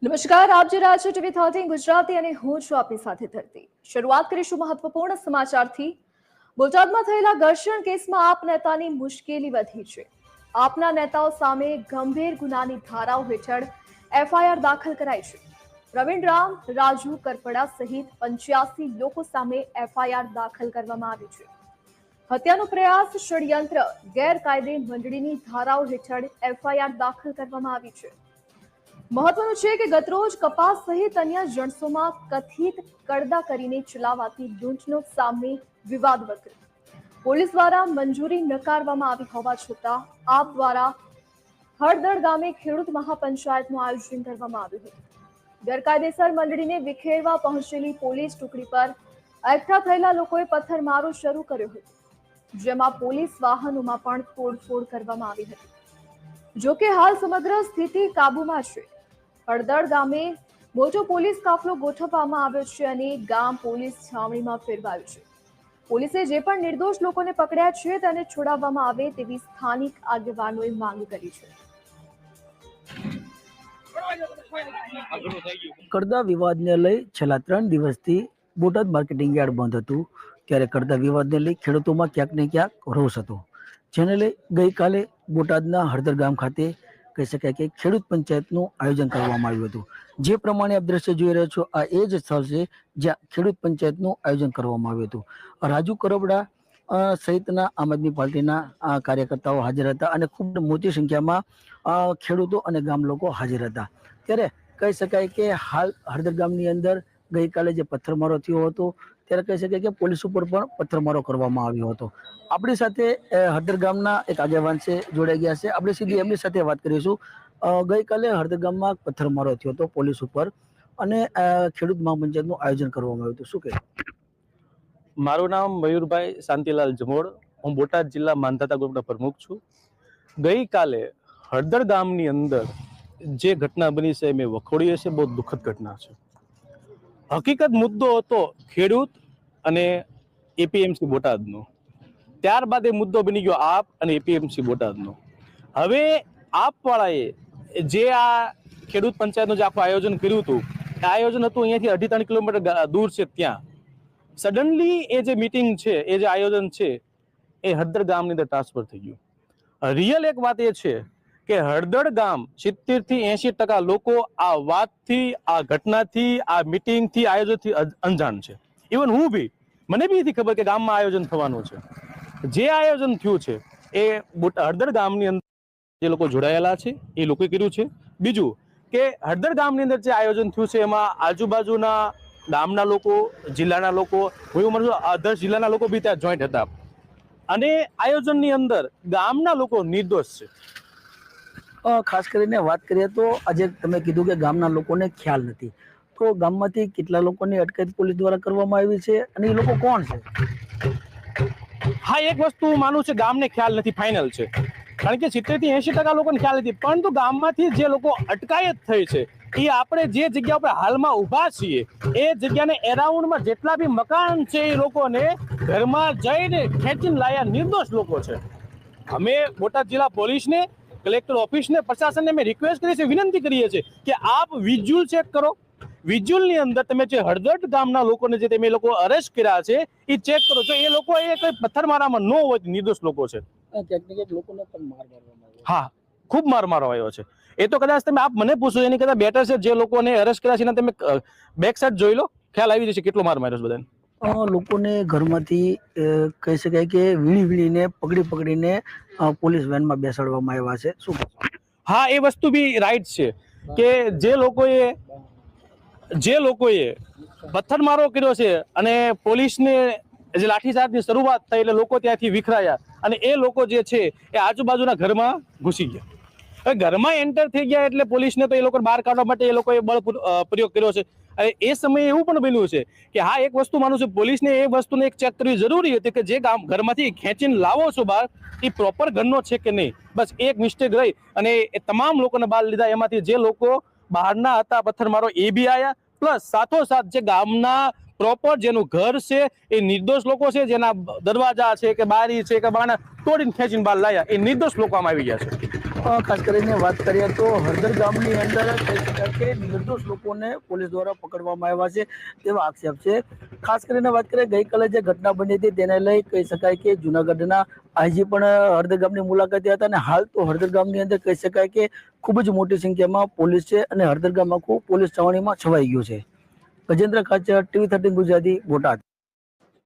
નમસ્કાર, આપ જોઈ રહ્યા છો ટીવી 13 ગુજરાતી અને હું છું આપની સાથે ધરતી. શરૂઆત કરીશું મહત્વપૂર્ણ સમાચારથી. બોટાદમાં થયેલા ઘર્ષણ કેસમાં આપ નેતાની મુશ્કેલી વધી છે. આપના નેતાઓ સામે ગંભીર ગુનાની ધારાઓ હેઠળ એફઆઈઆર દાખલ કરાઈ છે. પ્રવીણ રામ, રાજુ કરપડા સહિત 85 લોકો સામે એફઆઈઆર દાખલ કરવામાં આવી છે. હત્યાનો પ્રયાસ, ષડયંત્ર, ગેરકાયદે મંડળીની ધારાઓ હેઠળ એફઆઈઆર દાખલ કરવામાં આવી છે. મહત્વનું છે કે ગતરોજ કપાસ સહિત અન્ય જણસોમાં કથિત કડદા કરીને ચલાવાતી લૂંટનો સામે વિવાદ વકર્યો. પોલીસ દ્વારા મંજૂરી નકારવામાં આવી હોવા છતાં આપ દ્વારા હળદળ ગામે ખેડૂત મહાપંચાયતનું આયોજન કરવામાં આવ્યું હતું. ગેરકાયદેસર મંડળીને વિખેરવા પહોંચેલી પોલીસ ટુકડી પર એકઠા થયેલા લોકોએ પથ્થરમારો શરૂ કર્યો હતો, જેમાં પોલીસ વાહનોમાં પણ તોડફોડ કરવામાં આવી હતી. જોકે હાલ સમગ્ર સ્થિતિ કાબુમાં છે. હળદળ ગામે મોટો પોલીસ કાફલો ગોઠવવામાં આવ્યો છે અને ગામ પોલીસ છાવણીમાં ફેરવાયું છે. પોલીસે જે પણ નિર્દોષ લોકોને પકડ્યા છે તેને છોડાવવામાં આવે તેવી સ્થાનિક આગેવાનોએ માંગ કરી છે. કડદા વિવાદને લઈ છેલ્લા 3 દિવસથી બોટાદ માર્કેટિંગ યાર્ડ બંધ હતું. ત્યારે કડદા વિવાદને લઈ ખેડૂતોમાં ક્યાંક ને ક્યાંક રોષ હતો, જેને લઈ ગઈકાલે બોટાદના હળદર ગામ ખાતે કહી શકાય કે ખેડૂત પંચાયતનું આયોજન કરવામાં આવ્યું હતું. જે પ્રમાણે આપ દ્રશ્ય જોઈ રહ્યા છો, આ એ જ સ્થળ છે જ્યાં ખેડૂત પંચાયતનું આયોજન કરવામાં આવ્યું હતું. રાજુ કરપડા સહિતના આમ આદમી પાર્ટીના કાર્યકર્તાઓ હાજર હતા અને ખૂબ મોટી સંખ્યામાં ખેડૂતો અને ગામ લોકો હાજર હતા. ત્યારે કહી શકાય કે હાલ હળદર ગામની અંદર ગઈકાલે જે પથ્થરમારો થયો હતો, ત્યારે કહી શકાય કે પોલીસ ઉપર પણ પથ્થરમારો કરવામાં આવ્યો હતો. આપણી સાથે હળદર ગામના એક આગેવાન છે જોડાઈ ગયા છે. આપણે સીધી એમની સાથે વાત કરીશું. ગઈકાલે હળદર ગામમાં પથ્થરમારો થયો હતો પોલીસ ઉપર અને ખેડૂત મહાપંચાયતનું આયોજન કરવામાં આવ્યું હતું. શું કહે? મારું નામ મયુરભાઈ શાંતિલાલ જમોડ. હું બોટાદ જિલ્લા માનધાતા ગ્રુપના પ્રમુખ છું. ગઈકાલે હળદર ગામની અંદર જે ઘટના બની છે મેં વખોડી છે. બહુ દુઃખદ ઘટના છે. હકીકત મુદ્દો હતો ખેડૂત અને એપીએમસી બોટાદનો. ત્યારબાદ એ મુદ્દો બની ગયો આપ અને એપીએમસી બોટાદનો. હવે આપવાળાએ જે આ ખેડૂત પંચાયતનું જે આખું આયોજન કર્યું હતું, આ આયોજન હતું અહીંયાથી 2.5-3 કિલોમીટર દૂર છે. ત્યાં સડનલી એ જે મીટિંગ છે, એ જે આયોજન છે, એ હળદર ગામની અંદર ટ્રાન્સફર થઈ ગયું. રિયલ એક વાત એ છે કે હળદર ગામ 70 થી 80% લોકો આ વાતથી, આ ઘટનાથી, આ મીટિંગથી, આયોજનથી અંજાણ છે. ઇવન હું બી, મને બી નથી ખબર કે ગામમાં આયોજન થવાનું છે. જે આયોજન થયું છે એ હળદર ગામની અંદર જે લોકો જોડાયેલા છે એ લોકોએ કર્યું છે. બીજું કે હળદર ગામની અંદર જે આયોજન થયું છે એમાં આજુબાજુના ગામના લોકો, જિલ્લાના લોકો, હું એવું માનું છું અધર જિલ્લાના લોકો બી ત્યાં જોઈન્ટ હતા. અને આયોજનની અંદર ગામના લોકો નિર્દોષ છે. ખાસ કરીને વાત કરીએ તો આજે તમે કીધું કે ગામના લોકોને ખ્યાલ નથી, તો ગામમાંથી કેટલા લોકોની અટકાયત પોલીસ દ્વારા કરવામાં આવી છે અને એ લોકો કોણ છે? હા, એક વસ્તુ હું માનું છું, ગામને ખ્યાલ નથી, ફાઇનલ છે. કારણ કે 70 થી 80% લોકોને ખ્યાલ નથી. પરંતુ ગામમાંથી જે લોકો અટકાયત થઈ છે, એ આપણે જે જગ્યા ઉપર હાલમાં ઊભા છીએ એ જગ્યાને એરાઉન્ડમાં જેટલા બી મકાન છે એ લોકોને ઘરમાં જઈને ખેંચીને લાયા નિર્દોષ લોકો છે. અમે બોટાદ જિલ્લા પોલીસને, કલેક્ટર ઓફિસને, પ્રશાસનને અમે રિક્વેસ્ટ કરીએ છીએ, વિનંતી કરીએ છીએ કે આપ વિઝ્યુઅલ ચેક કરો. વિઝ્યુઅલની અંદર તમે જે હળદર ગામના લોકોને જે તમે લોકો અરેસ્ટ કર્યા છે એ ચેક કરો. જો એ લોકો એ કોઈ પથ્થરમારામાં ન હોય, નિર્દોષ લોકો છે. લોકોને પણ માર મારવામાં આવ્યો. હા, ખૂબ માર મારવામાં આવ્યો છે. એ તો કદાચ તમે આપ મને પૂછો એની કરતા બેટર છે જે લોકોને અરેસ્ટ કર્યા છે એના તમે બેક સાઈડ જોઈ લો, ખ્યાલ આવી જશે કેટલો માર માર્યો છે બધાને. લોકોને ઘરમાંથી કહી શકાય કે વીણીને પકડીને પોલીસ વેનમાં બેસાડવામાં આવ્યા છે. શું? હા, એ વસ્તુ બી રાઈટ છે કે જે લોકોએ પથ્થરમારો કર્યો છે અને પોલીસને જે લાઠીચાર્જની શરૂઆત થઈ એટલે લોકો ત્યાંથી વિખરાયા અને એ લોકો જે છે એ આજુબાજુના ઘરમાં ઘૂસી ગયા. હવે ઘરમાં એન્ટર થઈ ગયા એટલે પોલીસને તો એ લોકો બહાર કાઢવા માટે એ લોકોએ બળ પ્રયોગ કર્યો છે. એ સમયે એવું પણ બન્યું છે કે હા, એક વસ્તુ માનું છું, પોલીસને એ વસ્તુને એક ચેક કરવી જરૂરી હતી કે જે ઘરમાંથી ખેંચીને લાવો છો બહાર, એ પ્રોપર ઘરનો છે કે નહીં. બસ એક મિસ્ટેક રહી અને એ તમામ લોકોને બહાર લીધા. એમાંથી જે લોકો બહારના હતા પથ્થરમારો એ બી આવ્યા, પ્લસ સાથોસાથ જે ગામના પ્રોપર જેનું ઘર છે એ નિર્દોષ લોકો છે, જેના દરવાજા છે કે બારી છે કે બારણા તોડીને ખેંચીને બહાર લાયા એ નિર્દોષ લોકો આમાં આવી ગયા છે. ખાસ કરીને વાત કરીએ તો હળદર ગામની અંદર કહી શકાય કે નિર્દોષ લોકોને પોલીસ દ્વારા પકડવામાં આવ્યા છે તેવા આક્ષેપ છે. ખાસ કરીને વાત કરીએ ગઈકાલે જે ઘટના બની હતી તેને લઈ કહી શકાય કે જુનાગઢના આઈજી પણ હળદર ગામની મુલાકાતે હતા અને હાલ તો હળદર ગામની અંદર કહી શકાય કે ખૂબ જ મોટી સંખ્યામાં પોલીસ છે અને હળદર ગામ આખું પોલીસ છાવણીમાં છવાઈ ગયું છે. ગજેન્દ્ર ખાચર, TV 13 ગુજરાતી, બોટાદ.